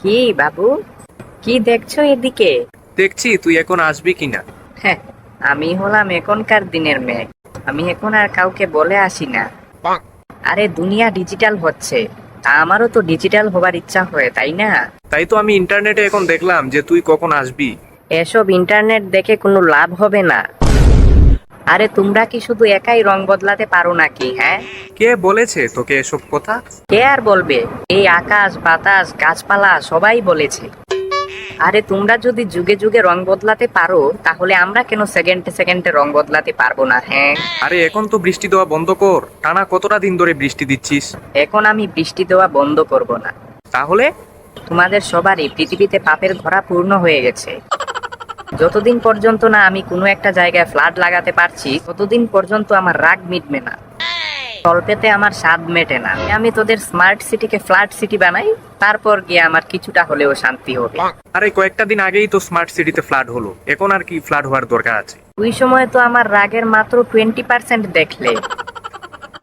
কি বাবু, কি দেখছো এদিকে? দেখছি তুই এখন আসবি কিনা। হ্যাঁ, আমি হলাম এখনকার দিনের মেয়ে। আমি এখন আর কাউকে বলে আসি না। আরে দুনিয়া ডিজিটাল হচ্ছে, তা আমারও তো ডিজিটাল হবার ইচ্ছা হয়, তাই না? তাই তো আমি ইন্টারনেটে এখন দেখলাম যে তুই কখন আসবি। এসব ইন্টারনেট দেখে কোনো লাভ হবে না। আরে তোমরা কি শুধু একাই রং বদলাতে পারো নাকি? হ্যাঁ, কে বলেছে তোকে এসব কথা? কে আর বলবে? এই আকাশ বাতাস গাছপালা সবাই বলেছে। আরে তোমরা যদি যুগে যুগে রং বদলাতে পারো, তাহলে আমরা কেন সেকেন্ডে সেকেন্ডে রং বদলাতে পারবো না? হ্যাঁ, আরে এখন তো বৃষ্টি দেওয়া বন্ধ কর, টানা কতটা দিন ধরে বৃষ্টি দিচ্ছিস। এখন আমি বৃষ্টি দেওয়া বন্ধ করব না। তাহলে? তোমাদের সবারই পৃথিবীতে পাপের ঘোড়া পূর্ণ হয়ে গেছে। যতদিন পর্যন্ত না আমি কোনো একটা জায়গায় ফ্লাড লাগাতে পারছি, ততদিন পর্যন্ত আমার রাগ মিটবে না, তলপেতে আমার স্বাদ মেটে না। আমি তোদের স্মার্ট সিটিকে ফ্ল্যাট সিটি বানাই, তারপর গিয়ে আমার কিছুটা হলেও শান্তি হবে। আরে কয়েকটা দিন আগেই তো স্মার্ট সিটিতে ফ্লাড হলো, এখন আর কি ফ্লাড হওয়ার দরকার আছে? ওই সময় তো আমার রাগের মাত্র 20% দেখলে।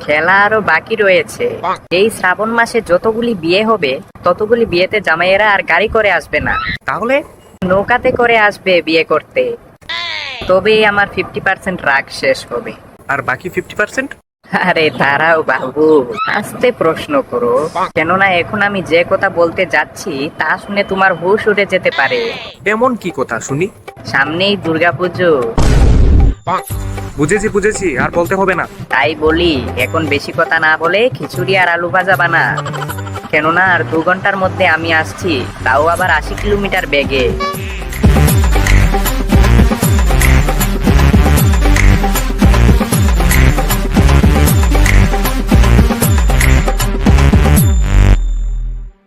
খেলা আরো বাকি রয়েছে। এই শ্রাবণ মাসে যতগুলি বিয়ে হবে, ততগুলি বিয়েতে জামাইয়েরা আর গাড়ি করে আসবে না, তাহলে? নৌকাতে করে আসবে বিয়ে করতে। তবেই আমার 50% রাগ শেষ হবে। আর বাকি 50%? আরে দাঁড়াও বাবু, আস্তে প্রশ্ন করো। কেননা এখন আমি যে কথা বলতে যাচ্ছি তা শুনে তোমার হুঁশ উড়ে যেতে পারে। এমন কি কথা শুনি? সামনেই দুর্গাপুজো। বুঝেছি বুঝেছি, আর বলতে হবে না। তাই বলি, এখন বেশি কথা না বলে খিচুড়ি আর আলু ভাজা বানা। কেননা আর 2 ঘন্টার মধ্যে আমি আসছি, তাও আবার 80 কিলোমিটার বেগে।